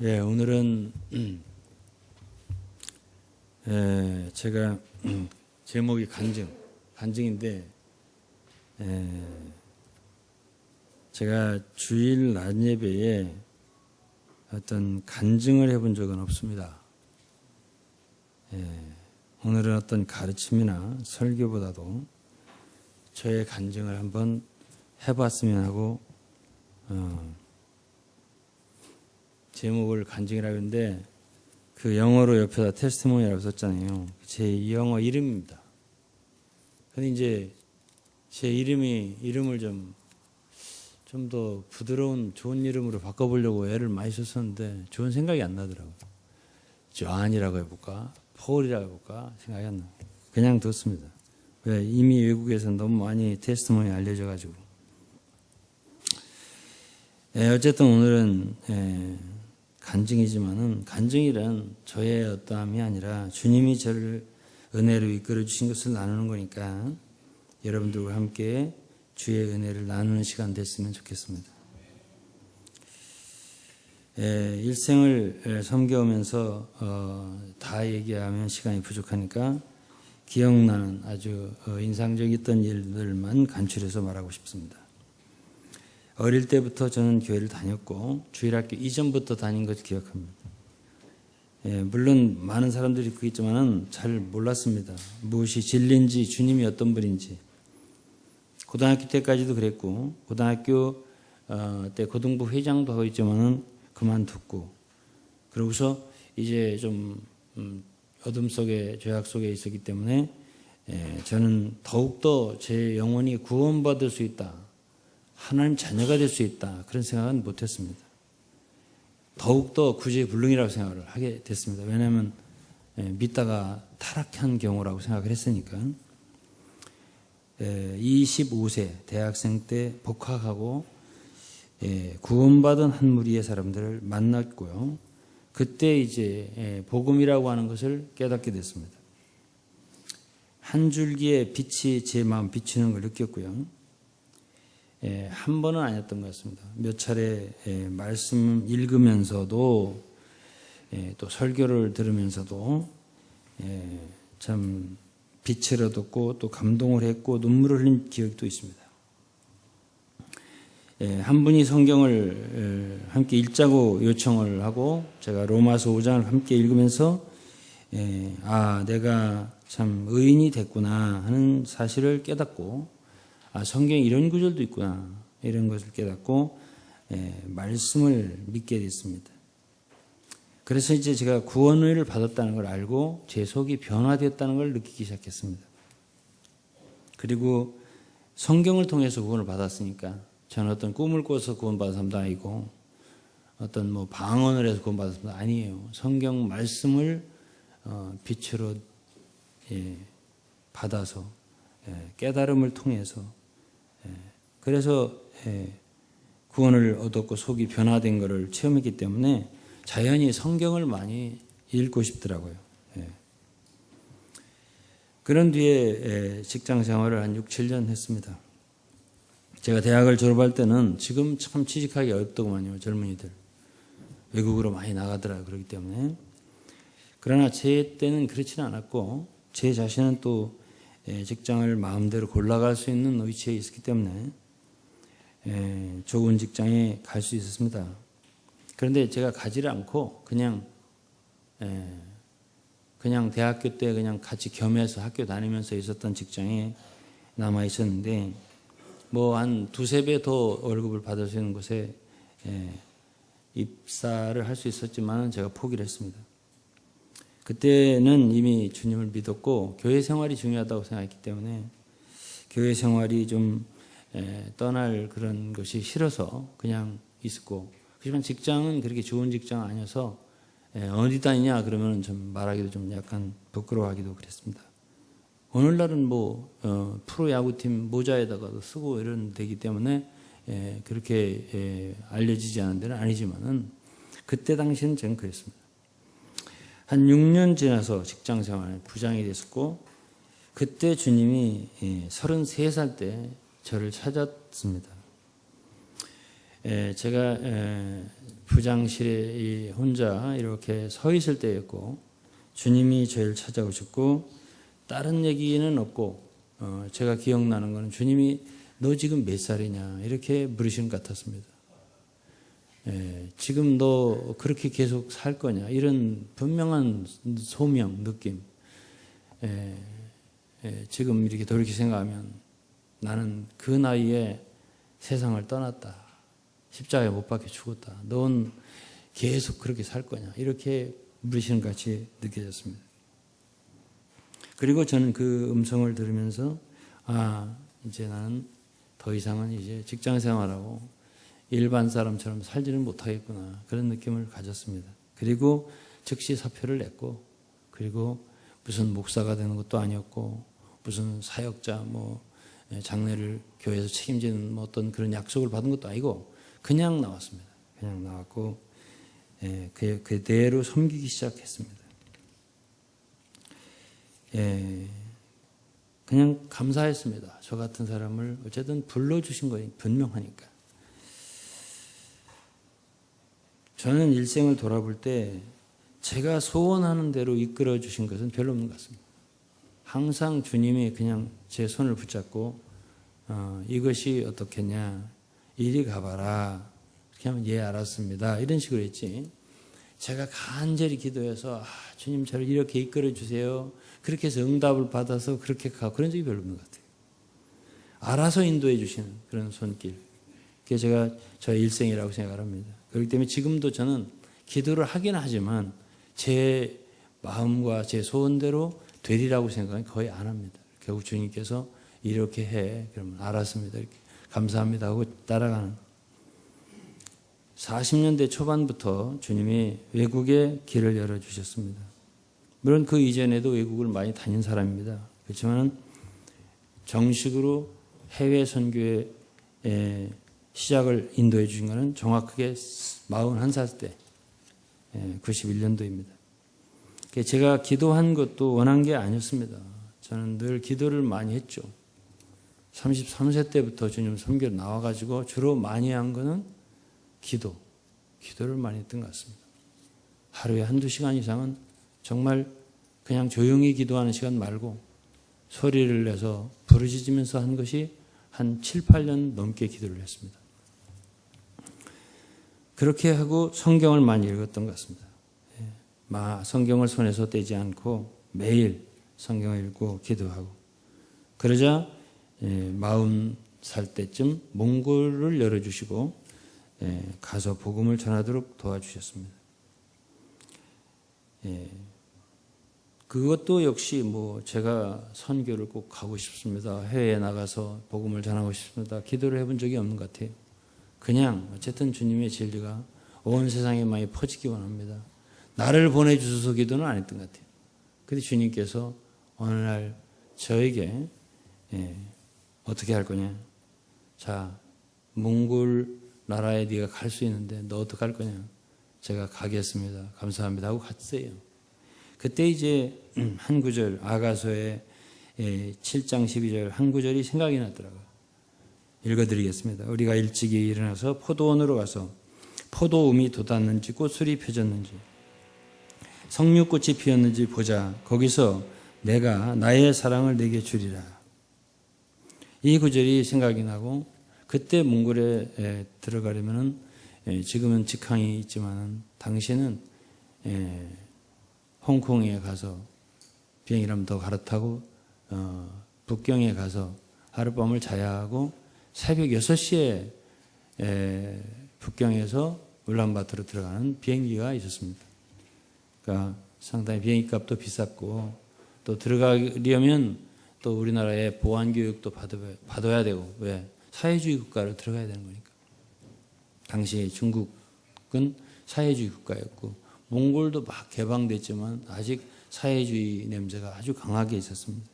예, 오늘은 제가 제목이 간증인데 제가 주일 낮 예배에 어떤 간증을 해본 적은 없습니다. 오늘은 어떤 가르침이나 설교보다도 저의 간증을 한번 해봤으면 하고 제목을 간증이라고 하는데 그 영어로 옆에다 테스티모니라고 썼잖아요. 제 영어 이름입니다. 근데 이제 제 이름을 좀 더 부드러운 좋은 이름으로 바꿔보려고 애를 많이 썼었는데 좋은 생각이 안 나더라고요. 조안이라고 해볼까? 폴이라고 해볼까? 생각이 안 나요. 그냥 뒀습니다. 왜? 이미 외국에서 너무 많이 테스티모니 알려져가지고. 어쨌든 오늘은 간증이지만은 간증이란 저의 어떠함이 아니라 주님이 저를 은혜로 이끌어 주신 것을 나누는 거니까 여러분들과 함께 주의 은혜를 나누는 시간 됐으면 좋겠습니다. 일생을 섬겨오면서 다 얘기하면 시간이 부족하니까 기억나는 아주 인상적이었던 일들만 간추려서 말하고 싶습니다. 어릴 때부터 저는 교회를 다녔고 주일학교 이전부터 다닌 것을 기억합니다. 물론 많은 사람들이 그랬지만은 잘 몰랐습니다. 무엇이 진리인지 주님이 어떤 분인지. 고등학교 때까지도 그랬고 고등학교 때 고등부 회장도 하고 있지만은 그만뒀고 그러고서 이제 좀 어둠 속에 죄악 속에 있었기 때문에 저는 더욱더 제 영혼이 구원받을 수 있다. 하나님 자녀가 될 수 있다. 그런 생각은 못했습니다. 더욱더 구제불능이라고 생각을 하게 됐습니다. 왜냐하면 믿다가 타락한 경우라고 생각을 했으니까. 25세 대학생 때 복학하고 구원받은 한 무리의 사람들을 만났고요. 그때 이제 복음이라고 하는 것을 깨닫게 됐습니다. 한 줄기의 빛이 제 마음 비추는 걸 느꼈고요. 한 번은 아니었던 것 같습니다. 몇 차례 말씀 읽으면서도 또 설교를 들으면서도 참 빛을 얻었고 또 감동을 했고 눈물을 흘린 기억도 있습니다. 한 분이 성경을 함께 읽자고 요청을 하고 제가 로마서 5장을 함께 읽으면서 내가 참 의인이 됐구나 하는 사실을 깨닫고 성경에 이런 구절도 있구나 이런 것을 깨닫고 말씀을 믿게 됐습니다. 그래서 이제 제가 구원을 받았다는 걸 알고 제 속이 변화되었다는 걸 느끼기 시작했습니다. 그리고 성경을 통해서 구원을 받았으니까 저는 어떤 꿈을 꿔서 구원받은 사람도 아니고 어떤 뭐 방언을 해서 구원받은 사람도 아니에요. 성경 말씀을 빛으로 받아서 깨달음을 통해서 그래서 구원을 얻었고 속이 변화된 것을 체험했기 때문에 자연히 성경을 많이 읽고 싶더라고요. 그런 뒤에 직장 생활을 한 6, 7년 했습니다. 제가 대학을 졸업할 때는 지금 참 취직하기 어렵더구만요. 젊은이들. 외국으로 많이 나가더라고요. 그렇기 때문에. 그러나 제 때는 그렇지는 않았고 제 자신은 또 직장을 마음대로 골라갈 수 있는 위치에 있었기 때문에 좋은 직장에 갈 수 있었습니다. 그런데 제가 가지를 않고 그냥 대학교 때 그냥 같이 겸해서 학교 다니면서 있었던 직장에 남아 있었는데 뭐 한 두세 배 더 월급을 받을 수 있는 곳에 입사를 할 수 있었지만 제가 포기를 했습니다. 그때는 이미 주님을 믿었고 교회 생활이 중요하다고 생각했기 때문에 교회 생활이 좀 떠날 그런 것이 싫어서 그냥 있었고 하지만 직장은 그렇게 좋은 직장 아니어서 어디 다니냐 그러면 좀 말하기도 좀 약간 부끄러워하기도 그랬습니다. 오늘날은 뭐 프로야구팀 모자에다가도 쓰고 이런 되기 때문에 그렇게 알려지지 않은 데는 아니지만은 그때 당시는 저는 그랬습니다. 한 6년 지나서 직장생활 부장이 됐었고 그때 주님이 33살 때 저를 찾았습니다. 제가 부장실에 혼자 이렇게 서 있을 때였고 주님이 저를 찾아오셨고 다른 얘기는 없고 제가 기억나는 것은 주님이 너 지금 몇 살이냐 이렇게 물으시는 것 같았습니다. 지금 너 그렇게 계속 살 거냐 이런 분명한 소명 느낌. 지금 이렇게 돌이켜 생각하면 나는 그 나이에 세상을 떠났다. 십자가에 못 박혀 죽었다. 넌 계속 그렇게 살 거냐 이렇게 물으시는 것 같이 느껴졌습니다. 그리고 저는 그 음성을 들으면서 이제 나는 더 이상은 이제 직장 생활하고 일반 사람처럼 살지는 못하겠구나 그런 느낌을 가졌습니다. 그리고 즉시 사표를 냈고 그리고 무슨 목사가 되는 것도 아니었고 무슨 사역자 장례를 교회에서 책임지는 어떤 그런 약속을 받은 것도 아니고 그냥 나왔습니다. 그냥 나왔고 그대로 섬기기 시작했습니다. 그냥 감사했습니다. 저 같은 사람을 어쨌든 불러주신 거니 분명하니까. 저는 일생을 돌아볼 때 제가 소원하는 대로 이끌어 주신 것은 별로 없는 것 같습니다. 항상 주님이 그냥 제 손을 붙잡고 이것이 어떻겠냐 이리 가봐라 이렇게 하면 예 알았습니다 이런 식으로 했지 제가 간절히 기도해서 주님 저를 이렇게 이끌어 주세요 그렇게 해서 응답을 받아서 그렇게 가고 그런 적이 별로 없는 것 같아요. 알아서 인도해 주시는 그런 손길 그게 제가 저의 일생이라고 생각을 합니다. 그렇기 때문에 지금도 저는 기도를 하긴 하지만 제 마음과 제 소원대로 되리라고 생각은 거의 안 합니다. 결국 주님께서 이렇게 해 그러면 알았습니다 이렇게 감사합니다 하고 따라가는 40년대 초반부터 주님이 외국에 길을 열어주셨습니다. 물론 그 이전에도 외국을 많이 다닌 사람입니다. 그렇지만 정식으로 해외 선교의 시작을 인도해 주신 것은 정확하게 41살 때 91년도입니다. 제가 기도한 것도 원한 게 아니었습니다. 저는 늘 기도를 많이 했죠. 33세 때부터 주님 선교를 나와가지고 주로 많이 한 거는 기도를 많이 했던 것 같습니다. 하루에 한두 시간 이상은 정말 그냥 조용히 기도하는 시간 말고 소리를 내서 부르짖으면서 한 것이 한 7, 8년 넘게 기도를 했습니다. 그렇게 하고 성경을 많이 읽었던 것 같습니다. 성경을 손에서 떼지 않고 매일 성경을 읽고 기도하고 그러자 40살 때쯤 몽골을 열어주시고 가서 복음을 전하도록 도와주셨습니다. 그것도 역시 제가 선교를 꼭 가고 싶습니다. 해외에 나가서 복음을 전하고 싶습니다. 기도를 해본 적이 없는 것 같아요. 그냥 어쨌든 주님의 진리가 온 세상에 많이 퍼지기 원합니다. 나를 보내주소서 기도는 안 했던 것 같아요. 그런데 주님께서 어느 날 저에게 어떻게 할 거냐. 자, 몽골 나라에 네가 갈 수 있는데 너 어떻게 할 거냐. 제가 가겠습니다. 감사합니다 하고 갔어요. 그때 이제 한 구절 아가서의 7장 12절 한 구절이 생각이 났더라고요. 읽어드리겠습니다. 우리가 일찍이 일어나서 포도원으로 가서 포도움이 돋았는지 꽃술이 펴졌는지 석류꽃이 피었는지 보자. 거기서 내가 나의 사랑을 내게 주리라. 이 구절이 생각이 나고 그때 몽골에 들어가려면 지금은 직항이 있지만 당시에는 홍콩에 가서 비행기를 한번 더 갈아타고 북경에 가서 하룻밤을 자야 하고 새벽 6시에 북경에서 울란바토르로 들어가는 비행기가 있었습니다. 그러니까 상당히 비행기 값도 비쌌고 또 들어가려면 또 우리나라의 보안 교육도 받아야 되고 왜? 사회주의 국가로 들어가야 되는 거니까. 당시 중국은 사회주의 국가였고 몽골도 막 개방됐지만 아직 사회주의 냄새가 아주 강하게 있었습니다.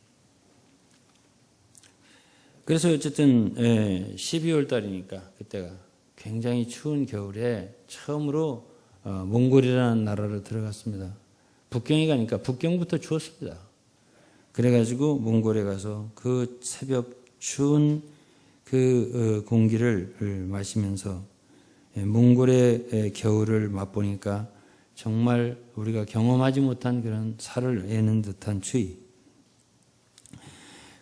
그래서 어쨌든 12월 달이니까 그때가 굉장히 추운 겨울에 처음으로 몽골이라는 나라로 들어갔습니다. 북경에 가니까 북경부터 추웠습니다. 그래가지고 몽골에 가서 그 새벽 추운 그 공기를 마시면서 몽골의 겨울을 맛보니까 정말 우리가 경험하지 못한 그런 살을 애는 듯한 추위.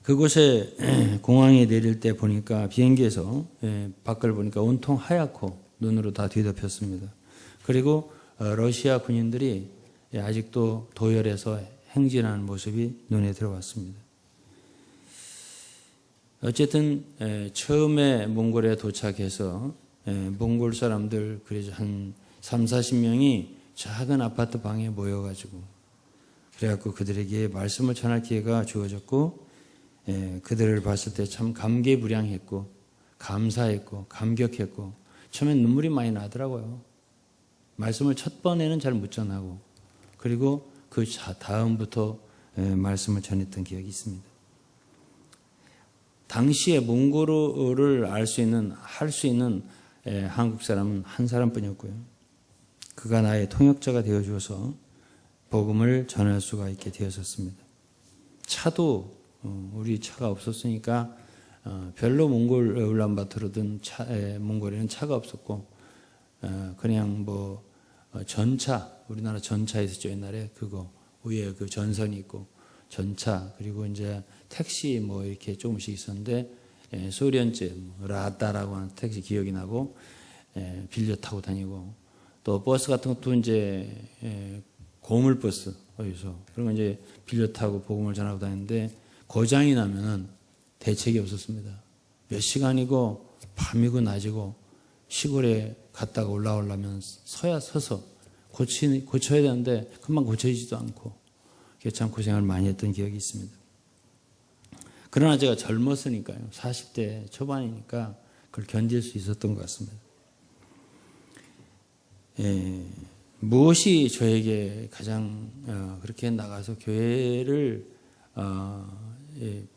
그곳에 공항에 내릴 때 보니까 비행기에서 밖을 보니까 온통 하얗고 눈으로 다 뒤덮였습니다. 그리고 러시아 군인들이 아직도 도열해서 행진하는 모습이 눈에 들어왔습니다. 어쨌든 처음에 몽골에 도착해서 몽골 사람들 그래서 한 3, 40명이 작은 아파트 방에 모여가지고 그래갖고 그들에게 말씀을 전할 기회가 주어졌고 그들을 봤을 때 참 감개무량했고 감사했고 감격했고 처음엔 눈물이 많이 나더라고요. 말씀을 첫 번에는 잘 못 전하고 그리고 그 다음부터 말씀을 전했던 기억이 있습니다. 당시에 몽골어를 할 수 있는 한국 사람은 한 사람뿐이었고요. 그가 나의 통역자가 되어주어서 복음을 전할 수가 있게 되었었습니다. 차도 우리 차가 없었으니까 별로 몽골 울란바토르든 몽골에는 차가 없었고 그냥 뭐 전차 우리나라 전차 있었죠 옛날에 그거 위에 그 전선이 있고 전차 그리고 이제 택시 뭐 이렇게 조금씩 있었는데 소련제 라따라고 하는 택시 기억이 나고 빌려 타고 다니고 또 버스 같은 것도 이제 고물버스 어디서 그런 거 이제 빌려 타고 복음을 전하고 다녔는데 고장이 나면은 대책이 없었습니다. 몇 시간이고 밤이고 낮이고 시골에 갔다가 올라오려면 서서 고쳐야 되는데 금방 고쳐지지도 않고 참 고생을 많이 했던 기억이 있습니다. 그러나 제가 젊었으니까요. 40대 초반이니까 그걸 견딜 수 있었던 것 같습니다. 무엇이 저에게 가장 그렇게 나가서 교회를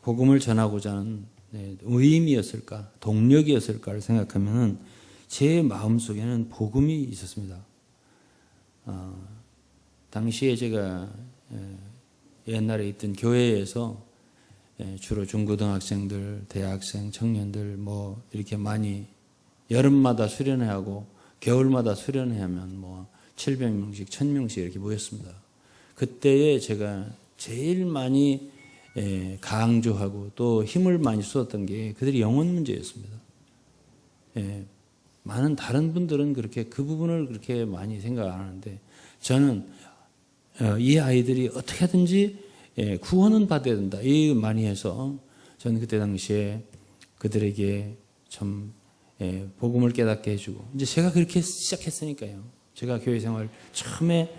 복음을 전하고자 하는 의미였을까, 동력이었을까를 생각하면 제 마음속에는 복음이 있었습니다. 당시에 제가 옛날에 있던 교회에서 주로 중고등학생들, 대학생, 청년들 뭐 이렇게 많이 여름마다 수련회하고 겨울마다 수련회하면 뭐 700명씩, 1000명씩 이렇게 모였습니다. 그때에 제가 제일 많이 강조하고 또 힘을 많이 쏟았던 게 그들이 영혼 문제였습니다. 많은 다른 분들은 그렇게 그 부분을 그렇게 많이 생각 안 하는데 저는 이 아이들이 어떻게든지 구원은 받아야 된다. 이 많이 해서 저는 그때 당시에 그들에게 좀 복음을 깨닫게 해주고 이제 제가 그렇게 시작했으니까요. 제가 교회 생활 처음에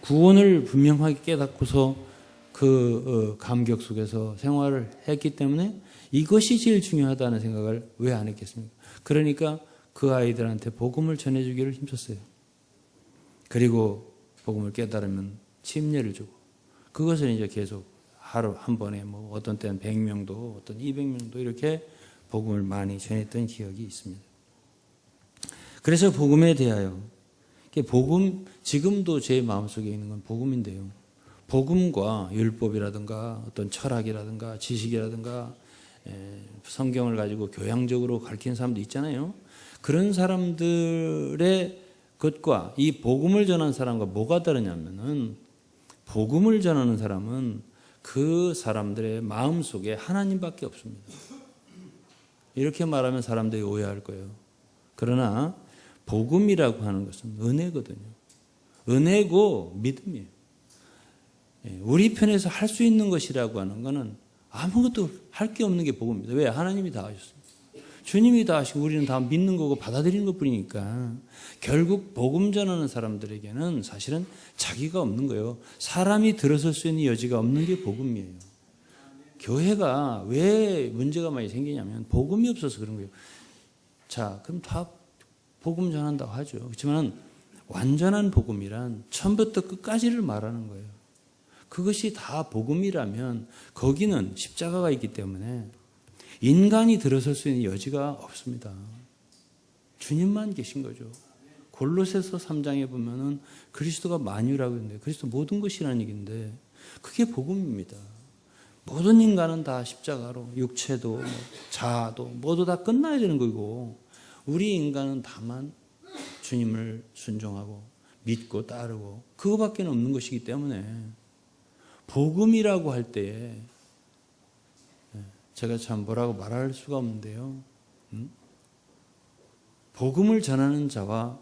구원을 분명하게 깨닫고서 그 감격 속에서 생활을 했기 때문에 이것이 제일 중요하다는 생각을 왜 안 했겠습니까? 그러니까 그 아이들한테 복음을 전해주기를 힘썼어요. 그리고 복음을 깨달으면 침례를 주고 그것을 이제 계속 하루 한 번에 뭐 어떤 때는 100명도 어떤 200명도 이렇게 복음을 많이 전했던 기억이 있습니다. 그래서 복음에 대하여 복음 지금도 제 마음속에 있는 건 복음인데요. 복음과 율법이라든가 어떤 철학이라든가 지식이라든가 성경을 가지고 교양적으로 가르치는 사람도 있잖아요. 그런 사람들의 것과 이 복음을 전하는 사람과 뭐가 다르냐면은 복음을 전하는 사람은 그 사람들의 마음속에 하나님밖에 없습니다. 이렇게 말하면 사람들이 오해할 거예요. 그러나 복음이라고 하는 것은 은혜거든요. 은혜고 믿음이에요. 우리 편에서 할 수 있는 것이라고 하는 것은 아무것도 할 게 없는 게 복음입니다. 왜? 하나님이 다 하셨습니다. 주님이 다 하시고 우리는 다 믿는 거고 받아들이는 것뿐이니까 결국 복음 전하는 사람들에게는 사실은 자기가 없는 거예요. 사람이 들어설 수 있는 여지가 없는 게 복음이에요. 교회가 왜 문제가 많이 생기냐면 복음이 없어서 그런 거예요. 자, 그럼 다 복음 전한다고 하죠. 그렇지만 완전한 복음이란 처음부터 끝까지를 말하는 거예요. 그것이 다 복음이라면 거기는 십자가가 있기 때문에 인간이 들어설 수 있는 여지가 없습니다. 주님만 계신 거죠. 골로새서 3장에 보면은 그리스도가 만유라고 했는데 그리스도 모든 것이라는 얘기인데 그게 복음입니다. 모든 인간은 다 십자가로 육체도 자아도 모두 다 끝나야 되는 거고 우리 인간은 다만 주님을 순종하고 믿고 따르고 그거밖에 없는 것이기 때문에 복음이라고 할 때에 제가 참 뭐라고 말할 수가 없는데요. 복음을 전하는 자와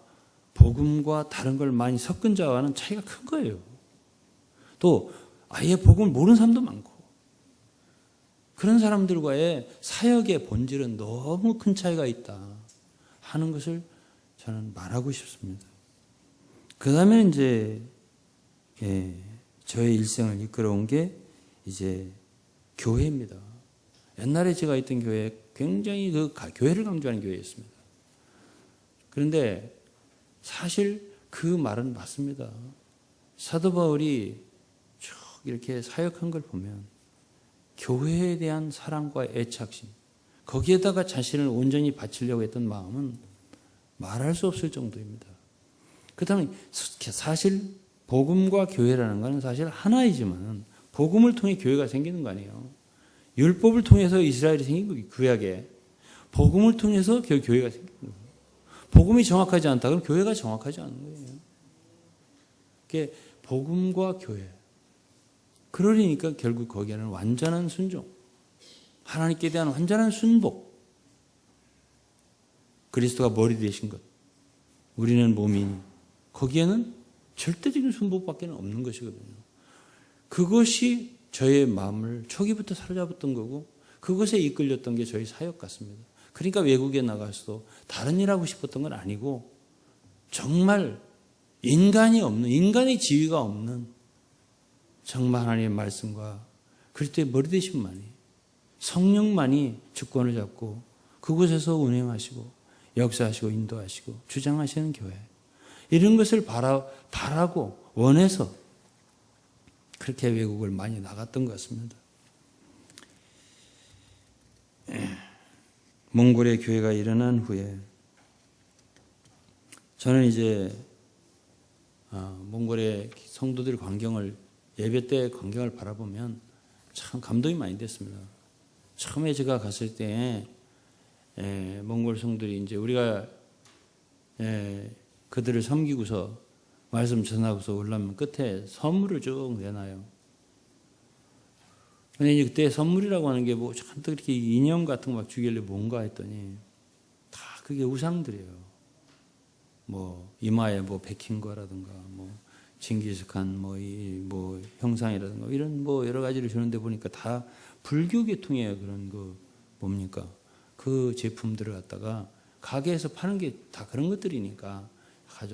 복음과 다른 걸 많이 섞은 자와는 차이가 큰 거예요. 또 아예 복음을 모르는 사람도 많고 그런 사람들과의 사역의 본질은 너무 큰 차이가 있다 하는 것을 저는 말하고 싶습니다. 그 다음에 이제 저의 일생을 이끌어온 게 이제 교회입니다. 옛날에 제가 있던 교회 굉장히 그 교회를 강조하는 교회였습니다. 그런데 사실 그 말은 맞습니다. 사도 바울이 쭉 이렇게 사역한 걸 보면 교회에 대한 사랑과 애착심, 거기에다가 자신을 온전히 바치려고 했던 마음은 말할 수 없을 정도입니다. 그 다음에 사실 복음과 교회라는 것은 사실 하나이지만 복음을 통해 교회가 생기는 거 아니에요. 율법을 통해서 이스라엘이 생긴 거예요. 구약에. 복음을 통해서 교회가 생긴 거예요. 복음이 정확하지 않다 그러면 교회가 정확하지 않은 거예요. 그게 복음과 교회. 그러니까 결국 거기에는 완전한 순종, 하나님께 대한 완전한 순복, 그리스도가 머리 되신 것, 우리는 몸이니 거기에는 절대적인 순복밖에 없는 것이거든요. 그것이 저의 마음을 초기부터 사로잡았던 거고 그것에 이끌렸던 게 저희 사역 같습니다. 그러니까 외국에 나가서도 다른 일 하고 싶었던 건 아니고 정말 인간이 없는, 인간의 지위가 없는 정말 하나님의 말씀과 그리스도의 머리 되심만이, 성령만이 주권을 잡고 그곳에서 운행하시고 역사하시고 인도하시고 주장하시는 교회, 이런 것을 바라고 원해서 그렇게 외국을 많이 나갔던 것 같습니다. 몽골의 교회가 일어난 후에 저는 이제 몽골의 성도들 광경을, 예배 때 광경을 바라보면 참 감동이 많이 됐습니다. 처음에 제가 갔을 때 몽골 성들이 이제 우리가 그들을 섬기고서 말씀 전하고서 올라오면 끝에 선물을 쭉 내놔요. 근데 이제 그때 선물이라고 하는 게 뭐 잔뜩 이렇게 인형 같은 거 막 주길래 뭔가 했더니 다 그게 우상들이에요. 뭐 이마에 뭐 박힌 거라든가 뭐 징기스칸 뭐 형상이라든가 이런 뭐 여러 가지를 주는데 보니까 다 불교 계통의 그런 그 뭡니까? 그 제품들을 갖다가 가게에서 파는 게 다 그런 것들이니까 다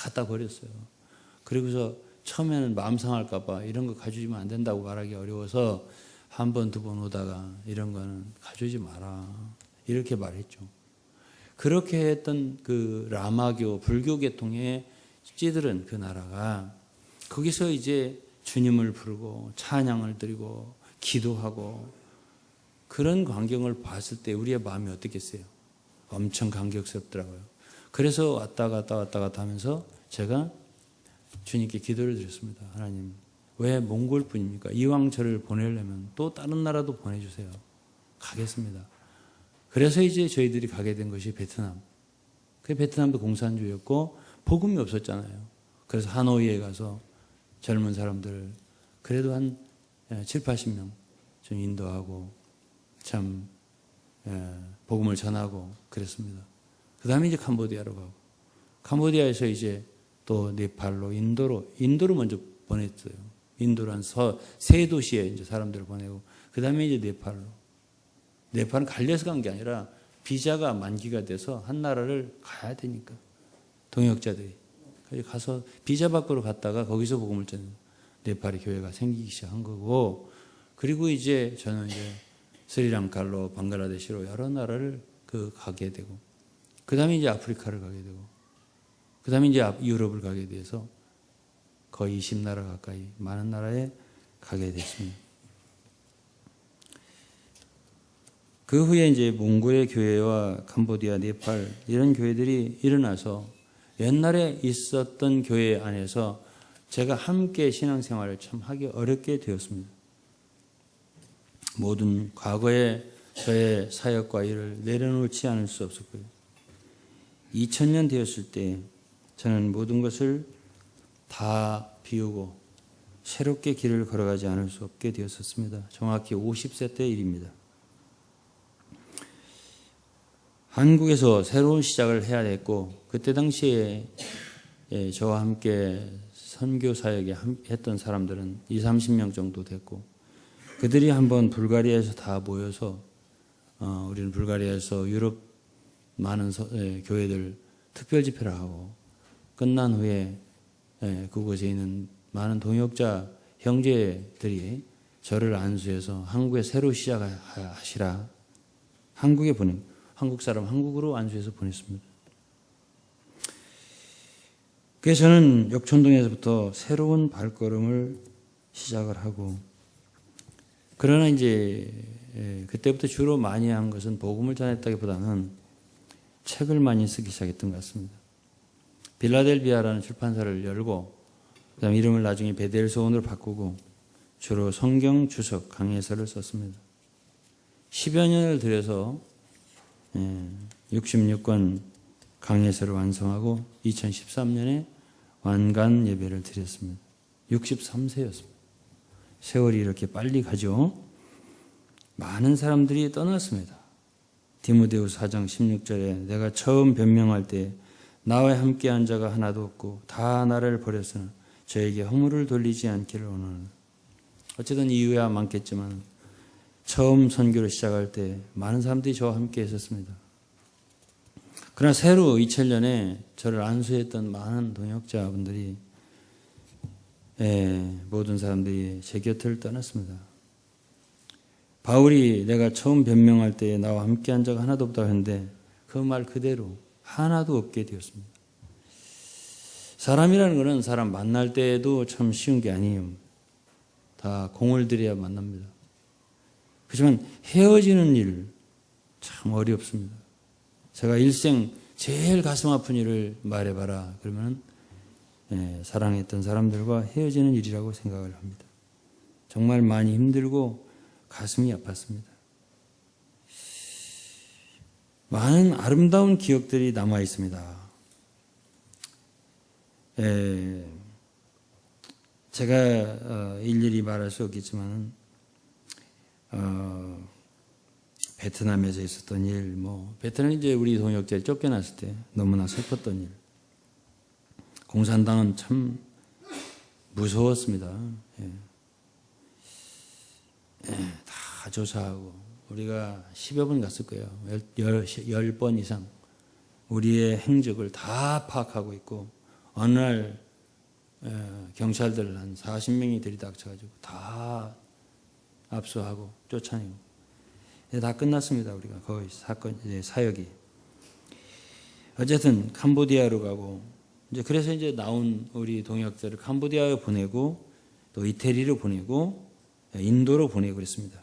갖다 버렸어요. 그리고서 처음에는 마음 상할까봐 이런 거 가져오면 안 된다고 말하기 어려워서 한 번, 두 번 오다가 이런 거는 가져오지 마라. 이렇게 말했죠. 그렇게 했던 그 라마교, 불교 계통의 찌들은 그 나라가 거기서 이제 주님을 부르고 찬양을 드리고 기도하고 그런 광경을 봤을 때 우리의 마음이 어떻겠어요? 엄청 감격스럽더라고요. 그래서 왔다 갔다 하면서 제가 주님께 기도를 드렸습니다. 하나님, 왜 몽골 뿐입니까? 이왕 저를 보내려면 또 다른 나라도 보내주세요. 가겠습니다. 그래서 이제 저희들이 가게 된 것이 베트남. 그 베트남도 공산주의였고 복음이 없었잖아요. 그래서 하노이에 가서 젊은 사람들 그래도 한 7, 80명 좀 인도하고 참 복음을 전하고 그랬습니다. 그 다음에 이제 캄보디아로 가고 캄보디아에서 이제 또 네팔로 인도로 먼저 보냈어요. 인도로 한 세 도시에 이제 사람들을 보내고 그 다음에 이제 네팔로. 네팔은 갈려서 간 게 아니라 비자가 만기가 돼서 한 나라를 가야 되니까 동역자들이 가서 비자 밖으로 갔다가 거기서 복음을 전해 네팔의 교회가 생기기 시작한 거고 그리고 이제 저는 이제 스리랑카로 방글라데시로 여러 나라를 가게 되고 그 다음에 이제 아프리카를 가게 되고 그 다음에 이제 유럽을 가게 돼서 거의 20나라 가까이 많은 나라에 가게 됐습니다. 그 후에 이제 몽골의 교회와 캄보디아, 네팔 이런 교회들이 일어나서 옛날에 있었던 교회 안에서 제가 함께 신앙생활을 참 하기 어렵게 되었습니다. 모든 과거의 저의 사역과 일을 내려놓지 않을 수 없었고요. 2000년 되었을 때 저는 모든 것을 다 비우고 새롭게 길을 걸어가지 않을 수 없게 되었었습니다. 정확히 50세 때 일입니다. 한국에서 새로운 시작을 해야 했고 그때 당시에 저와 함께 선교 사역에 했던 사람들은 20, 30명 정도 됐고 그들이 한번 불가리아에서 다 모여서 우리는 불가리아에서 유럽 많은 교회들 특별 집회를 하고 끝난 후에 그곳에 있는 많은 동역자 형제들이 저를 안수해서 한국에 새로 시작하시라 한국에 한국 사람 한국으로 안수해서 보냈습니다. 그래서 저는 역촌동에서부터 새로운 발걸음을 시작을 하고 그러나 이제 그때부터 주로 많이 한 것은 복음을 전했다기보다는 책을 많이 쓰기 시작했던 것 같습니다. 빌라델비아라는 출판사를 열고 그다음 이름을 나중에 베델 소원으로 바꾸고 주로 성경 주석 강해서를 썼습니다. 10여 년을 들여서 66권 강해서를 완성하고 2013년에 완간 예배를 드렸습니다. 63세였습니다. 세월이 이렇게 빨리 가죠. 많은 사람들이 떠났습니다. 디모데후서 4장 16절에 내가 처음 변명할 때 나와 함께 한 자가 하나도 없고 다 나를 버렸으나 저에게 허물을 돌리지 않기를 원하노라. 어쨌든 이유야 많겠지만 처음 선교를 시작할 때 많은 사람들이 저와 함께 했었습니다. 그러나 새로 2000년에 저를 안수했던 많은 동역자분들이 모든 사람들이 제 곁을 떠났습니다. 바울이 내가 처음 변명할 때 나와 함께 한 자가 하나도 없다고 했는데 그 말 그대로 하나도 없게 되었습니다. 사람이라는 것은 사람 만날 때도 참 쉬운 게 아니에요. 다 공을 들여야 만납니다. 하지만 헤어지는 일 참 어렵습니다. 제가 일생 제일 가슴 아픈 일을 말해봐라 그러면 사랑했던 사람들과 헤어지는 일이라고 생각을 합니다. 정말 많이 힘들고 가슴이 아팠습니다. 많은 아름다운 기억들이 남아 있습니다. 제가 일일이 말할 수 없겠지만 베트남에서 있었던 일, 베트남 이제 우리 동역자를 쫓겨났을 때 너무나 슬펐던 일. 공산당은 참 무서웠습니다. 다 조사하고 우리가 10여 번 갔을 거예요. 10번 이상 우리의 행적을 다 파악하고 있고 어느 날 경찰들 한 40명이 들이닥쳐가지고 다 압수하고 쫓아내고 다 끝났습니다. 우리가 거의 사역이. 어쨌든 캄보디아로 가고 그래서 이제 나온 우리 동역자를 캄보디아에 보내고 또 이태리로 보내고 인도로 보내고 그랬습니다.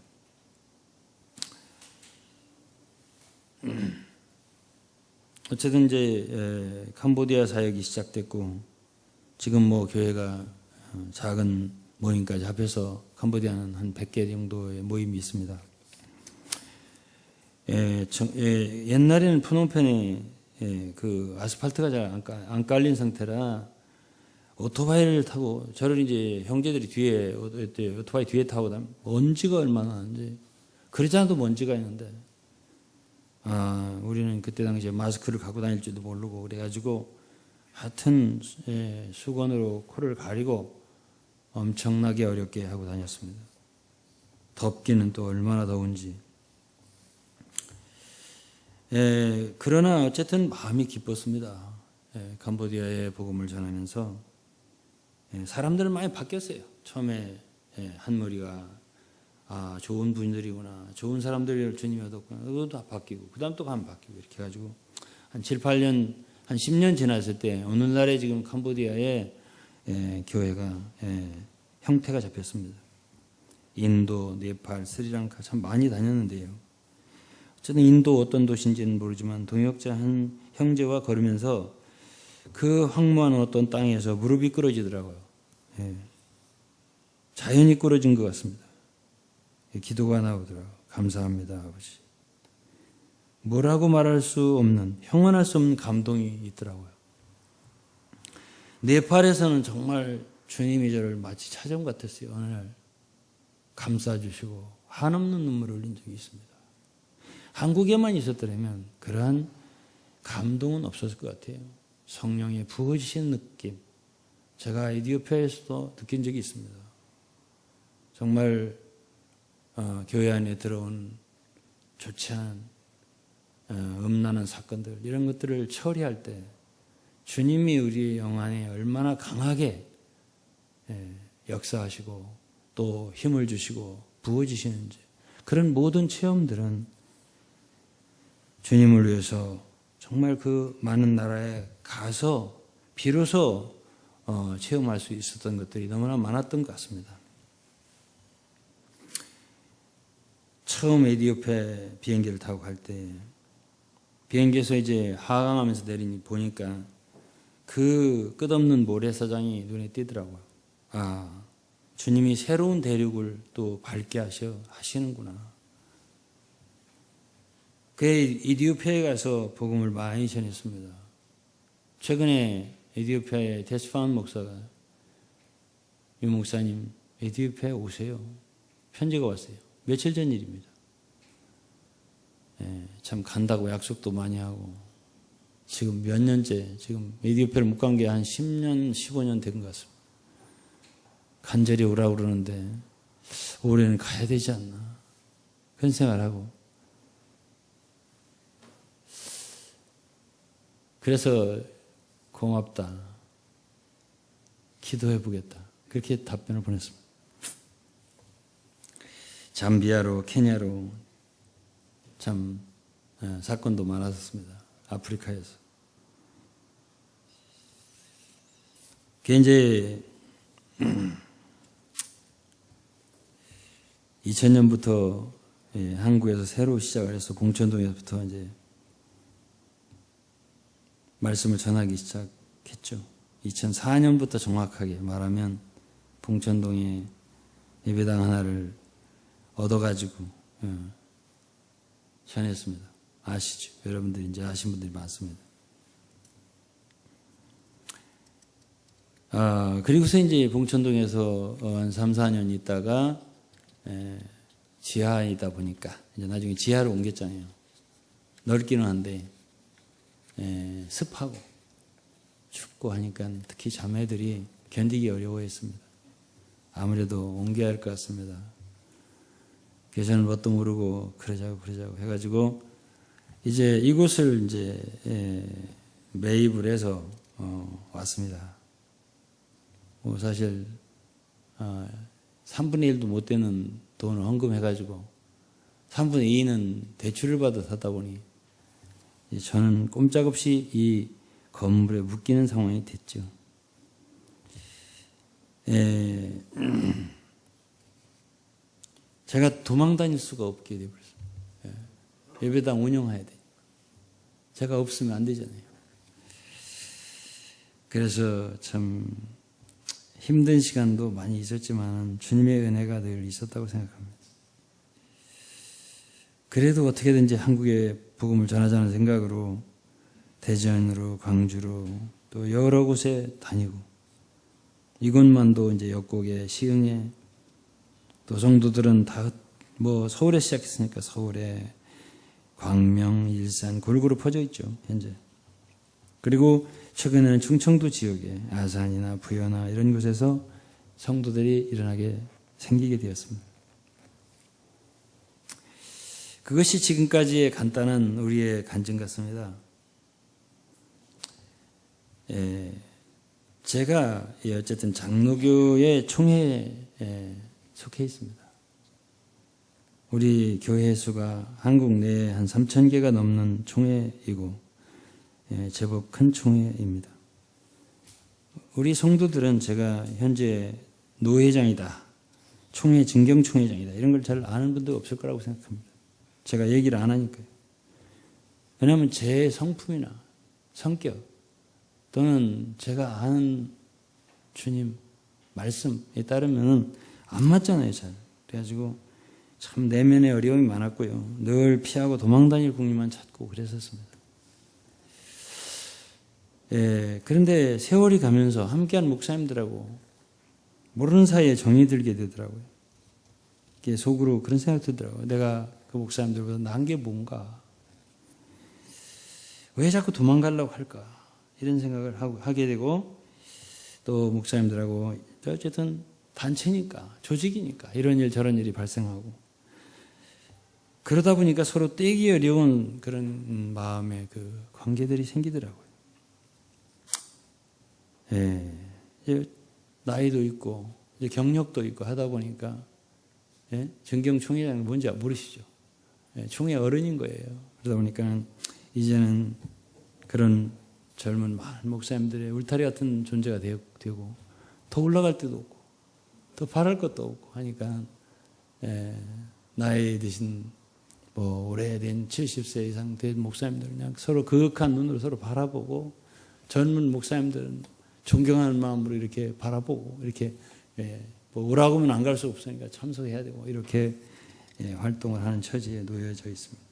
어쨌든 이제 캄보디아 사역이 시작됐고 지금 교회가 작은 모임까지 합해서 캄보디아는 한 100개 정도의 모임이 있습니다. 옛날에는 프놈펜에 그 아스팔트가 잘 안 깔린 상태라 오토바이를 타고 저를 이제 형제들이 뒤에 오토바이 뒤에 타고 다니면 먼지가 얼마나 나는지 그러지 않아도 먼지가 있는데 우리는 그때 당시에 마스크를 갖고 다닐 줄도 모르고 그래가지고 하여튼 수건으로 코를 가리고 엄청나게 어렵게 하고 다녔습니다. 덥기는 또 얼마나 더운지. 그러나 어쨌든 마음이 기뻤습니다. 캄보디아의 복음을 전하면서 사람들은 많이 바뀌었어요. 처음에 한 머리가 좋은 분들이구나, 좋은 사람들을 주님이 얻었구나, 그것도 다 바뀌고 그 다음 또 반 바뀌고 이렇게 해가지고 한 7, 8년, 한 10년 지났을 때 오늘날에 지금 캄보디아의 교회가 형태가 잡혔습니다. 인도, 네팔, 스리랑카 참 많이 다녔는데요. 어쨌든 인도 어떤 도시인지는 모르지만 동역자 한 형제와 걸으면서 그 황무한 어떤 땅에서 무릎이 꿇어지더라고요. 자연이 꿇어진 것 같습니다. 기도가 나오더라고요. 감사합니다, 아버지. 뭐라고 말할 수 없는, 형언할 수 없는 감동이 있더라고요. 네팔에서는 정말 주님이 저를 마치 찾아온 것 같았어요. 어느 날 감싸주시고 한없는 눈물을 흘린 적이 있습니다. 한국에만 있었더라면 그러한 감동은 없었을 것 같아요. 성령의 부어지신 느낌, 제가 에티오피아에서도 느낀 적이 있습니다. 정말 교회 안에 들어온 좋지 않은 음란한 사건들, 이런 것들을 처리할 때 주님이 우리의 영 안에 얼마나 강하게 역사하시고 또 힘을 주시고 부어지시는지, 그런 모든 체험들은 주님을 위해서 정말 그 많은 나라에 가서 비로소 체험할 수 있었던 것들이 너무나 많았던 것 같습니다. 처음 에티오피아 비행기를 타고 갈 때 비행기에서 이제 하강하면서 내리니 보니까 그 끝없는 모래사장이 눈에 띄더라고요. 아, 주님이 새로운 대륙을 또 밟게 하시는구나. 그 에티오피아에 가서 복음을 많이 전했습니다. 최근에 에티오피아의 데스파운 목사가, 유 목사님 에티오피아에 오세요. 편지가 왔어요. 며칠 전 일입니다. 참 간다고 약속도 많이 하고, 지금 몇 년째, 지금 에티오피아를 못 간 게 한 10년, 15년 된 것 같습니다. 간절히 오라고 그러는데 올해는 가야 되지 않나, 그런 생각을 하고, 그래서 고맙다, 기도해 보겠다, 그렇게 답변을 보냈습니다. 잠비아로, 케냐로 참 사건도 많았습니다. 아프리카에서. 그게 이제 2000년부터 한국에서 새로 시작을 해서 봉천동에서부터 이제 말씀을 전하기 시작했죠. 2004년부터 정확하게 말하면 봉천동에 예배당 하나를 얻어가지고 전했습니다. 아시죠? 여러분들이 이제 아신 분들이 많습니다. 그리고서 이제 봉천동에서 한 3, 4년 있다가 지하에 있다 보니까 이제 나중에 지하로 옮겼잖아요. 넓기는 한데 습하고 춥고 하니까 특히 자매들이 견디기 어려워했습니다. 아무래도 옮겨야 할 것 같습니다. 계절은 뭣도 모르고 그러자고 해가지고 이제 이곳을 이제 매입을 해서 왔습니다. 사실 3분의 1도 못 되는 돈을 헌금해가지고 3분의 2는 대출을 받아 사다 보니 저는 꼼짝없이 이 건물에 묶이는 상황이 됐죠. 제가 도망 다닐 수가 없게 되어버렸어요. 예배당 운영해야 돼. 제가 없으면 안 되잖아요. 그래서 참 힘든 시간도 많이 있었지만 주님의 은혜가 늘 있었다고 생각합니다. 그래도 어떻게든지 한국에 복음을 전하자는 생각으로 대전으로, 광주로 또 여러 곳에 다니고, 이곳만도 이제 역곡에, 시흥에, 또 성도들은 다 뭐 서울에 시작했으니까 서울에, 광명, 일산 골고루 퍼져 있죠, 현재. 그리고 최근에는 충청도 지역에 아산이나 부여나 이런 곳에서 성도들이 일어나게 생기게 되었습니다. 그것이 지금까지의 간단한 우리의 간증 같습니다. 제가 어쨌든 장로교의 총회에 속해 있습니다. 우리 교회 수가 한국 내에 한 3,000개가 넘는 총회이고 제법 큰 총회입니다. 우리 성도들은 제가 현재 노회장이다, 총회 증경총회장이다, 이런 걸 잘 아는 분도 없을 거라고 생각합니다. 제가 얘기를 안 하니까요. 왜냐하면 제 성품이나 성격 또는 제가 아는 주님 말씀에 따르면 안 맞잖아요, 잘. 그래가지고 참 내면에 어려움이 많았고요. 늘 피하고 도망다닐 궁리만 찾고 그랬었습니다. 그런데 세월이 가면서 함께한 목사님들하고 모르는 사이에 정이 들게 되더라고요. 이게 속으로 그런 생각이 들더라고요. 내가 그 목사님들보다 나은 게 뭔가? 왜 자꾸 도망가려고 할까? 이런 생각을 하게 되고, 또 목사님들하고 어쨌든 단체니까, 조직이니까 이런 일 저런 일이 발생하고, 그러다 보니까 서로 떼기 어려운 그런 마음의 그 관계들이 생기더라고요. 이제 나이도 있고 이제 경력도 있고 하다 보니까 정경 총회장이 뭔지 모르시죠? 총회 어른인 거예요. 그러다 보니까 이제는 그런 젊은 많은 목사님들의 울타리 같은 존재가 되고 더 올라갈 데도 없고 더 바랄 것도 없고 하니까 나이 드신 뭐 오래된 70세 이상 된 목사님들 그냥 서로 그윽한 눈으로 서로 바라보고 젊은 목사님들은 존경하는 마음으로 이렇게 바라보고 이렇게 뭐 오라고 하면 안 갈 수 없으니까 참석해야 되고 이렇게 활동을 하는 처지에 놓여져 있습니다.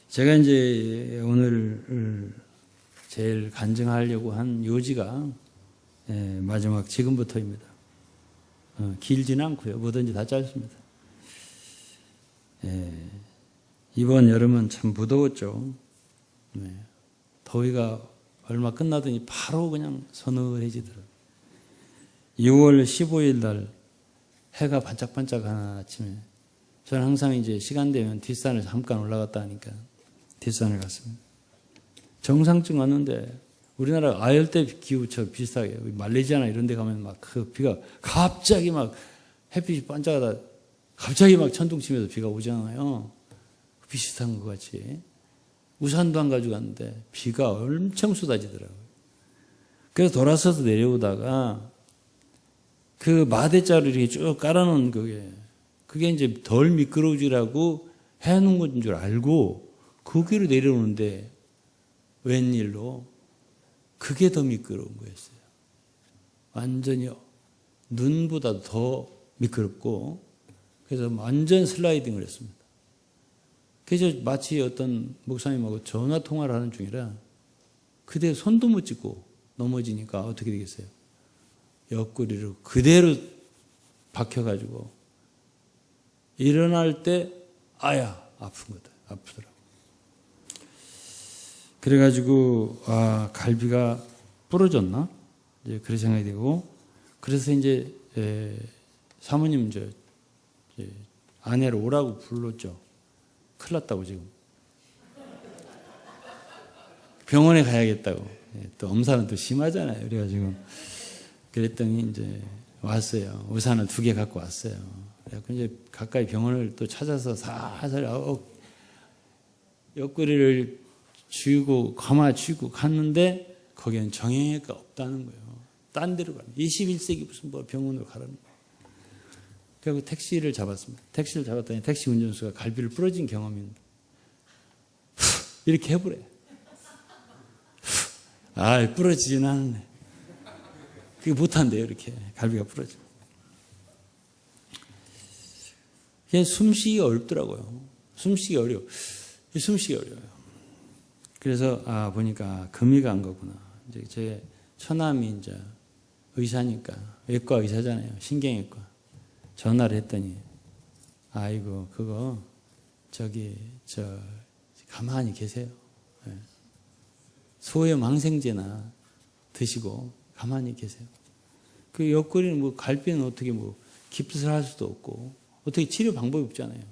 제가 이제 오늘 제일 간증하려고 한 요지가 마지막 지금부터입니다. 길지는 않고요. 뭐든지 다 짧습니다. 이번 여름은 참 무더웠죠. 더위가 얼마 끝나더니 바로 그냥 서늘해지더라고요. 6월 15일 날 해가 반짝반짝하는 아침에 저는 항상 이제 시간 되면 뒷산을 잠깐 올라갔다 하니까 뒷산을 갔습니다. 정상쯤 왔는데 우리나라 아열대 기후처럼 비슷하게 말레이시아나 이런 데 가면 막 그 비가 갑자기 막 햇빛이 반짝하다 갑자기 막 천둥치면서 비가 오잖아요. 비슷한 것 같이. 우산도 안 가져갔는데 비가 엄청 쏟아지더라고요. 그래서 돌아서서 내려오다가 그 마대자루 이렇게 쭉 깔아놓은 그게 이제 덜 미끄러우지라고 해놓은 건 줄 알고 거기로 내려오는데 웬일로 그게 더 미끄러운 거였어요. 완전히 눈보다 더 미끄럽고 그래서 완전 슬라이딩을 했습니다. 그래서 마치 어떤 목사님하고 전화 통화를 하는 중이라 그대로 손도 못 짚고 넘어지니까 어떻게 되겠어요? 옆구리로 그대로 박혀가지고 일어날 때 아야 아픈 거다 아프더라고. 그래가지고 갈비가 부러졌나? 이제 그런 생각이 되고 그래서 이제 사모님 아내를 오라고 불렀죠. 큰일 났다고 지금. 병원에 가야겠다고. 또 엄살은 또 심하잖아요. 그래가지고 그랬더니 이제 왔어요. 우산을 2개 갖고 왔어요. 그래서 이제 가까이 병원을 또 찾아서 살살 옆구리를 쥐고 감아 쥐고 갔는데 거기는 정형외과 없다는 거예요. 딴 데로 가는 21세기 무슨 뭐 병원으로 가라는 거예요. 그리고 택시를 잡았습니다. 택시를 잡았더니 택시 운전수가 갈비를 부러진 경험입니다. 이렇게 해보래. 부러지진 않네. 그게 못한대요, 이렇게. 갈비가 부러져. 그냥 숨쉬기 어렵더라고요. 숨쉬기 어려워요. 그래서, 보니까 금이 간 거구나. 이제 제 처남이 이제 의사니까, 외과 의사잖아요. 신경외과. 전화를 했더니, 아이고, 그거, 가만히 계세요. 소염 항생제나 드시고, 가만히 계세요. 그 옆구리는 뭐, 갈비는 어떻게 뭐, 깁스를 할 수도 없고, 어떻게 치료 방법이 없잖아요.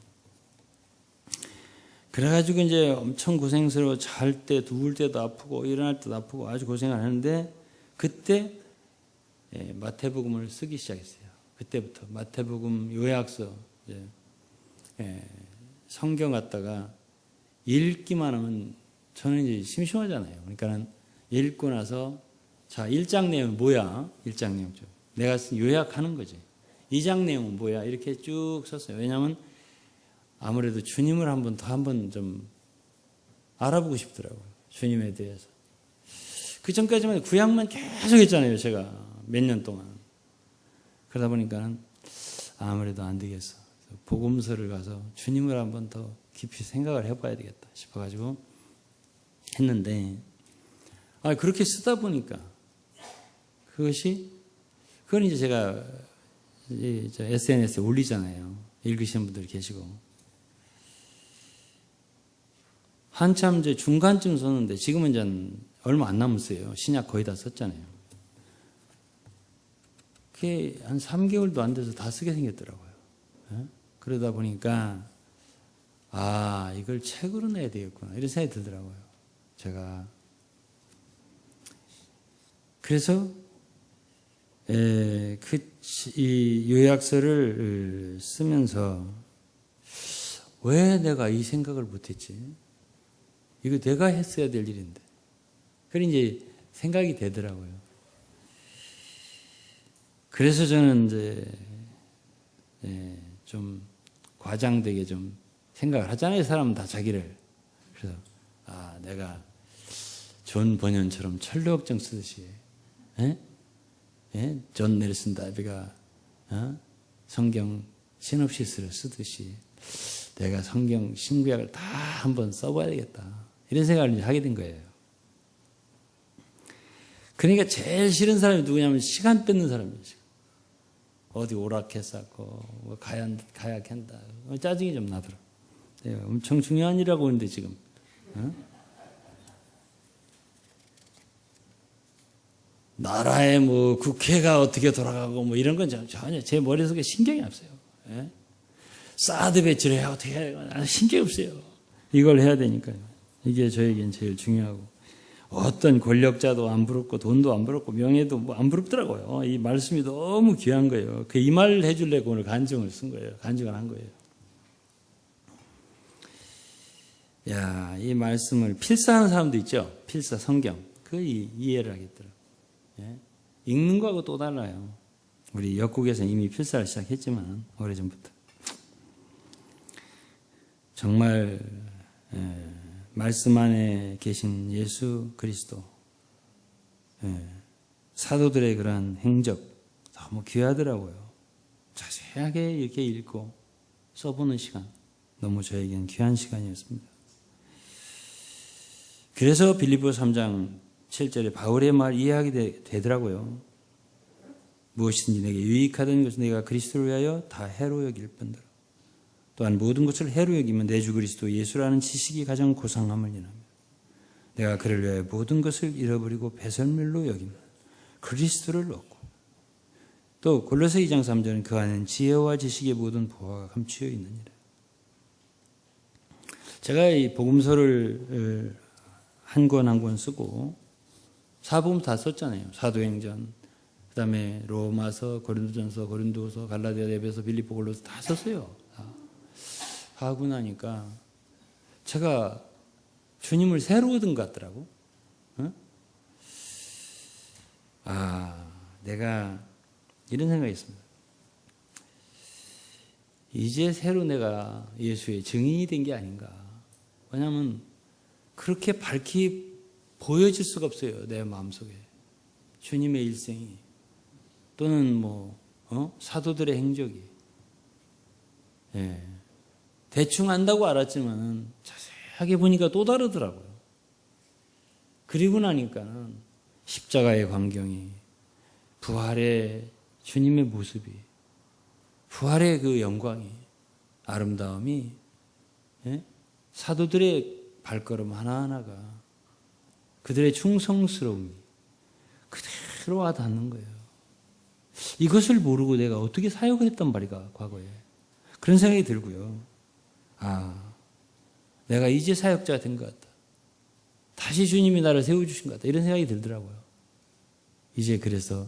그래가지고 이제 엄청 고생스러워 잘 때, 누울 때도 아프고, 일어날 때도 아프고, 아주 고생을 하는데, 그때, 마태복음을 쓰기 시작했어요. 그때부터 마태복음 요약서 성경 갖다가 읽기만 하면 저는 이제 심심하잖아요. 그러니까는 읽고 나서 자 1장 내용은 뭐야? 1장 내용 좀 내가 요약하는 거지. 2장 내용은 뭐야? 이렇게 쭉 썼어요. 왜냐하면 아무래도 주님을 한번 좀 알아보고 싶더라고요. 주님에 대해서. 그 전까지만 구약만 계속 했잖아요. 제가 몇 년 동안. 그러다 보니까 아무래도 안 되겠어. 복음서를 가서 주님을 한번 더 깊이 생각을 해봐야 되겠다 싶어가지고 했는데, 그렇게 쓰다 보니까 그건 이제 제가 SNS에 올리잖아요. 읽으시는 분들 계시고. 한참 이제 중간쯤 썼는데 지금은 이제 얼마 안 남았어요. 신약 거의 다 썼잖아요. 그게 한 3개월도 안 돼서 다 쓰게 생겼더라고요. 그러다 보니까 이걸 책으로 내야 되겠구나 이런 생각이 들더라고요. 제가 그래서 이 요약서를 쓰면서 왜 내가 이 생각을 못했지? 이거 내가 했어야 될 일인데. 그런 이제 생각이 되더라고요. 그래서 저는 이제 좀 과장되게 좀 생각을 하잖아요. 사람은 다 자기를. 그래서 내가 존 번연처럼 천루역정 쓰듯이, 존 넬슨 다비가 성경 시놉시스를 쓰듯이 내가 성경 신구약을 다 한번 써봐야 되겠다 이런 생각을 하게 된 거예요. 그러니까 제일 싫은 사람이 누구냐면 시간 뺏는 사람이에요. 어디 오락했었고 뭐 가야 한다 짜증이 좀 나더라. 엄청 중요한 일이라고 하는데 지금 나라의 뭐 국회가 어떻게 돌아가고 뭐 이런 건 전혀 제 머릿속에 신경이 없어요. 사드 배치를 해야 어떻게 해야 신경이 없어요. 이걸 해야 되니까요. 이게 저에겐 제일 중요하고, 어떤 권력자도 안 부럽고 돈도 안 부럽고 명예도 뭐 안 부럽더라고요. 이 말씀이 너무 귀한 거예요. 이 말을 해주려고 오늘 간증을 쓴 거예요. 간증을 한 거예요. 이 말씀을 필사하는 사람도 있죠. 필사 성경. 이해를 하겠더라고요. 읽는 거하고 또 달라요. 우리 역국에서는 이미 필사를 시작했지만 오래전부터. 정말 말씀 안에 계신 예수 그리스도, 사도들의 그러한 행적 너무 귀하더라고요. 자세하게 이렇게 읽고 써보는 시간, 너무 저에겐 귀한 시간이었습니다. 그래서 빌립보서 3장 7절에 바울의 말 이해하게 되더라고요. 무엇이든지 내게 유익하던 것은 내가 그리스도를 위하여 다 해로 여길 뿐더러 또한 모든 것을 해로 여기면 내 주 그리스도 예수라는 지식이 가장 고상함을 인하며 내가 그를 위하여 모든 것을 잃어버리고 배설물로 여기면 그리스도를 얻고, 또 골로새 2장 3절은 그 안에는 지혜와 지식의 모든 보화가 감추어 있느니라. 제가 이 복음서를 한 권 한 권 쓰고 사복음 다 썼잖아요. 사도행전, 그 다음에 로마서, 고린도전서, 고린도서, 갈라디아, 에베소, 빌립보, 골로새 다 썼어요. 하고 나니까 제가 주님을 새로 얻은 것 같더라고. 내가 이런 생각이 있습니다. 이제 새로 내가 예수의 증인이 된 게 아닌가. 왜냐하면 그렇게 밝히 보여질 수가 없어요. 내 마음속에. 주님의 일생이 또는 사도들의 행적이. 대충 안다고 알았지만 자세하게 보니까 또 다르더라고요. 그리고 나니까는 십자가의 광경이, 부활의 주님의 모습이, 부활의 그 영광이, 아름다움이, 사도들의 발걸음 하나하나가, 그들의 충성스러움이 그대로 와 닿는 거예요. 이것을 모르고 내가 어떻게 사역을 했단 말이야, 과거에. 그런 생각이 들고요. 내가 이제 사역자가 된 것 같다. 다시 주님이 나를 세워주신 것 같다. 이런 생각이 들더라고요. 이제 그래서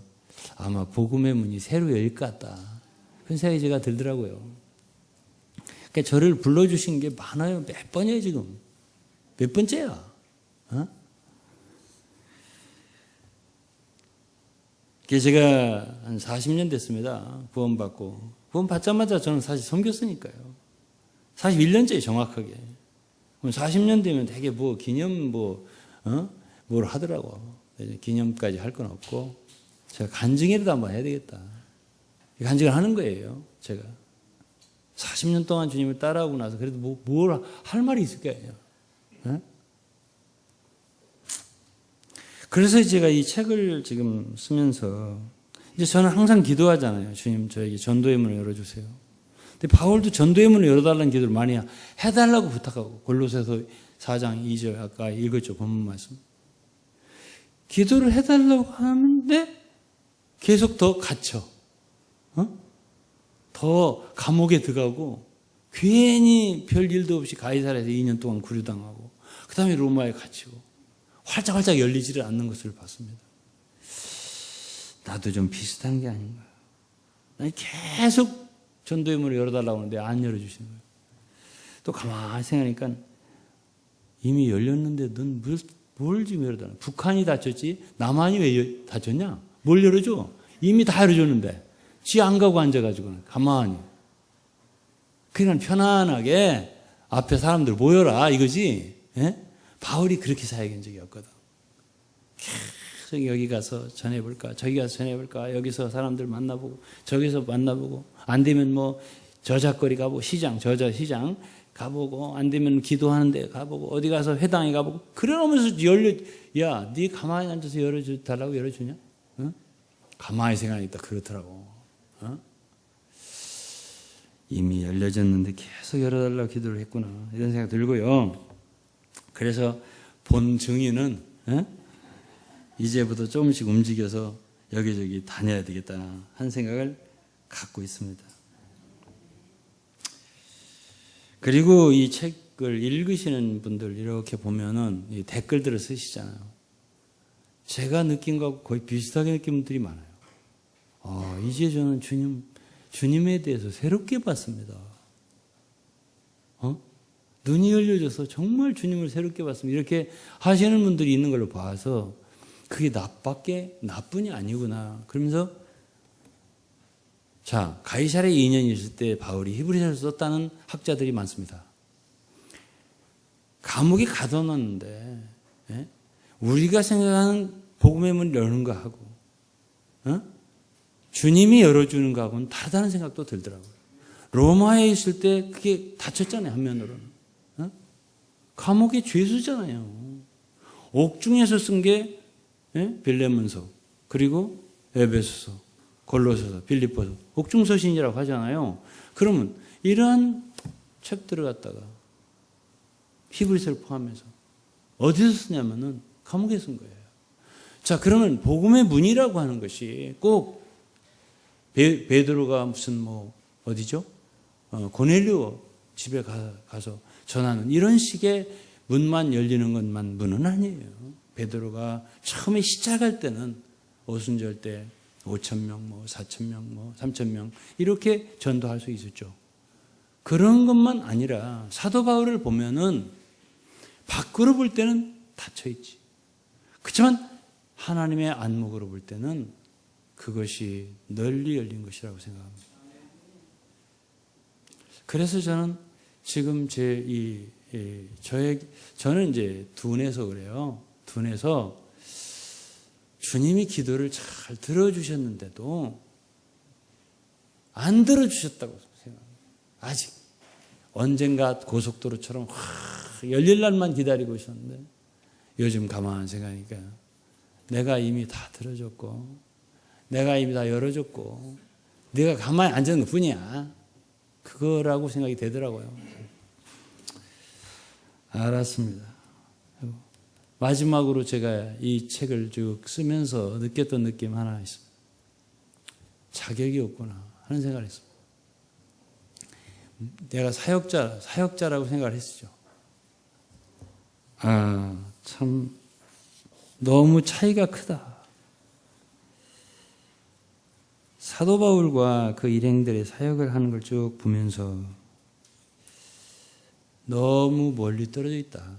아마 복음의 문이 새로 열릴 것 같다. 그런 생각이 제가 들더라고요. 그러니까 저를 불러주신 게 많아요. 몇 번이에요, 지금. 몇 번째야. 제가 한 40년 됐습니다. 구원받고. 구원 받자마자 저는 사실 섬겼으니까요. 41년째에 정확하게. 40년 되면 되게 기념 뭘 하더라고. 기념까지 할 건 없고 제가 간증이라도 한번 해야 되겠다. 간증을 하는 거예요. 제가 40년 동안 주님을 따라오고 나서 그래도 뭘 할 말이 있을까요? 네? 그래서 제가 이 책을 지금 쓰면서 이제 저는 항상 기도하잖아요. 주님 저에게 전도의 문을 열어주세요. 근데 바울도 전도의 문을 열어달라는 기도를 많이 해달라고 부탁하고 골로새서 4장 2절 아까 읽었죠. 본문 말씀. 기도를 해달라고 하는데 계속 더 갇혀. 더 감옥에 들어가고 괜히 별 일도 없이 가이사랴에서 2년 동안 구류당하고 그 다음에 로마에 갇히고 활짝활짝 열리지를 않는 것을 봤습니다. 나도 좀 비슷한 게 아닌가. 난 계속 전도의 문을 열어달라고 하는데 안 열어주시는 거예요. 또 가만히 생각하니까 이미 열렸는데 넌 뭘 지금 열어달라. 북한이 닫혔지 남한이 왜 닫혔냐. 뭘 열어줘. 이미 다 열어줬는데 지 안 가고 앉아가지고 가만히. 그러니까 편안하게 앞에 사람들 모여라 이거지. 예? 바울이 그렇게 사역한 적이 없거든. 계속 여기 가서 전해볼까 저기 가서 전해볼까 여기서 사람들 만나보고 저기서 만나보고 안 되면 뭐 저작거리 가보고 시장 저자시장 가보고 안 되면 기도하는 데 가보고 어디 가서 회당에 가보고 그러면서 야 네 가만히 앉아서 열어달라고 열어주냐? 어? 가만히 생각하니까 그렇더라고. 어? 이미 열려졌는데 계속 열어달라고 기도를 했구나 이런 생각 들고요. 그래서 본 증인은 이제부터 조금씩 움직여서 여기저기 다녀야 되겠다 한 생각을 갖고 있습니다. 그리고 이 책을 읽으시는 분들 이렇게 보면은 이 댓글들을 쓰시잖아요. 제가 느낀 것하고 거의 비슷하게 느낀 분들이 많아요. 이제 저는 주님에 대해서 새롭게 봤습니다. 눈이 열려져서 정말 주님을 새롭게 봤습니다. 이렇게 하시는 분들이 있는 걸로 봐서 그게 나뿐이 아니구나. 그러면서 자, 가이사랴에 2년 있을 때 바울이 히브리서를 썼다는 학자들이 많습니다. 감옥에 가둬놨는데 우리가 생각하는 복음의 문을 여는 거하고 주님이 열어주는 거하고는 다르다는 생각도 들더라고요. 로마에 있을 때 그게 닫혔잖아요. 한면으로는. 감옥의 죄수잖아요. 옥중에서 쓴 게 빌레몬서 그리고 에베소서 골로새서 빌립보서 옥중서신이라고 하잖아요. 그러면 이러한 책들을 갖다가 히브리서를 포함해서 어디서 쓰냐면은 감옥에 쓴 거예요. 자, 그러면 복음의 문이라고 하는 것이 꼭 베드로가 무슨 어디죠? 고넬료 집에 가서 전하는 이런 식의 문만 열리는 것만 문은 아니에요. 베드로가 처음에 시작할 때는 오순절 때 5,000명, 4,000명, 3,000명 이렇게 전도할 수 있었죠. 그런 것만 아니라 사도 바울을 보면은 밖으로 볼 때는 닫혀 있지. 그렇지만 하나님의 안목으로 볼 때는 그것이 널리 열린 것이라고 생각합니다. 그래서 저는 지금 저는 이제 둔해서 그래요. 둔해서 주님이 기도를 잘 들어주셨는데도 안 들어주셨다고 생각합니다. 아직 언젠가 고속도로처럼 열릴 날만 기다리고 있었는데 요즘 가만히 생각하니까 내가 이미 다 들어줬고 내가 이미 다 열어줬고 내가 가만히 앉은 것 뿐이야. 그거라고 생각이 되더라고요. 알았습니다. 마지막으로 제가 이 책을 쭉 쓰면서 느꼈던 느낌 하나 있습니다. 자격이 없구나 하는 생각을 했습니다. 내가 사역자라고 생각을 했었죠. 참 너무 차이가 크다. 사도 바울과 그 일행들의 사역을 하는 걸 쭉 보면서 너무 멀리 떨어져 있다.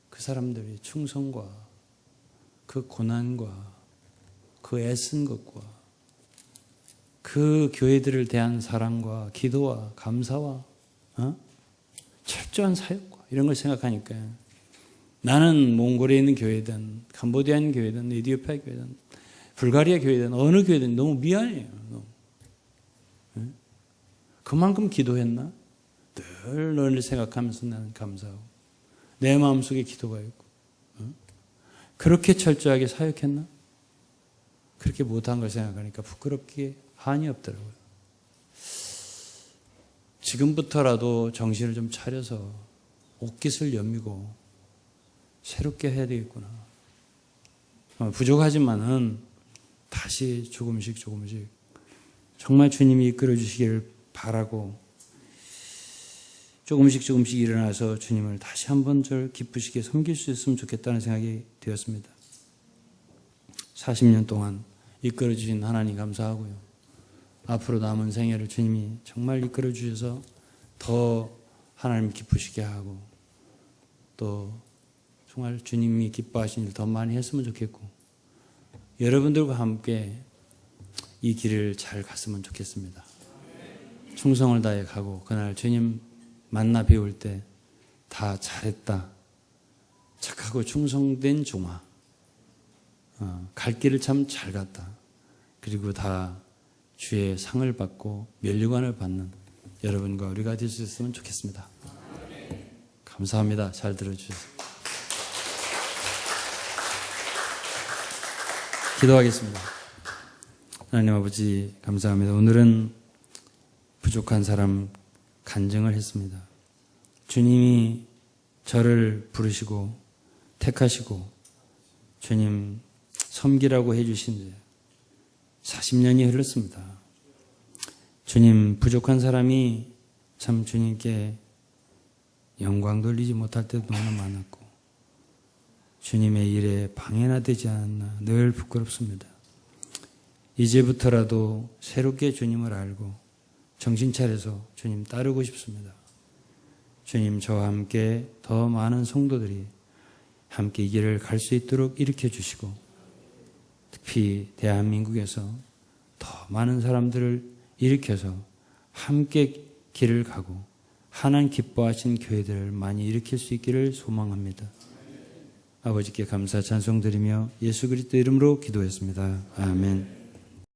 그 사람들의 충성과 그 고난과 그 애쓴 것과 그 교회들을 대한 사랑과 기도와 감사와 철저한 사역과 이런 걸 생각하니까 나는 몽골에 있는 교회든 캄보디아에 있는 교회든 에티오피아 교회든 불가리아 교회든 어느 교회든 너무 미안해요. 그만큼 기도했나? 늘 너를 생각하면서 나는 감사하고 내 마음속에 기도가 있고 그렇게 철저하게 사역했나? 그렇게 못한 걸 생각하니까 부끄럽기에 한이 없더라고요. 지금부터라도 정신을 좀 차려서 옷깃을 여미고 새롭게 해야 되겠구나. 부족하지만은 다시 조금씩 정말 주님이 이끌어 주시기를 바라고 조금씩 일어나서 주님을 다시 한번 절 기쁘시게 섬길 수 있으면 좋겠다는 생각이 되었습니다. 40년 동안 이끌어 주신 하나님 감사하고요. 앞으로 남은 생애를 주님이 정말 이끌어 주셔서 더 하나님 기쁘시게 하고 또 정말 주님이 기뻐하신 일 더 많이 했으면 좋겠고 여러분들과 함께 이 길을 잘 갔으면 좋겠습니다. 충성을 다해 가고 그날 주님 만나 배울 때 다 잘했다. 착하고 충성된 종아. 갈 길을 참 잘 갔다. 그리고 다 주의 상을 받고 면류관을 받는 여러분과 우리가 될 수 있으면 좋겠습니다. 감사합니다. 잘 들어주셔서. 기도하겠습니다. 하나님 아버지 감사합니다. 오늘은 부족한 사람 간증을 했습니다. 주님이 저를 부르시고 택하시고 주님 섬기라고 해주신 지 40년이 흘렀습니다. 주님 부족한 사람이 참 주님께 영광 돌리지 못할 때도 너무 많았고 주님의 일에 방해나 되지 않았나 늘 부끄럽습니다. 이제부터라도 새롭게 주님을 알고 정신 차려서 주님 따르고 싶습니다. 주님 저와 함께 더 많은 성도들이 함께 이 길을 갈 수 있도록 일으켜 주시고 특히 대한민국에서 더 많은 사람들을 일으켜서 함께 길을 가고 하나님 기뻐하신 교회들을 많이 일으킬 수 있기를 소망합니다. 아버지께 감사 찬송 드리며 예수 그리스도 이름으로 기도했습니다. 아멘.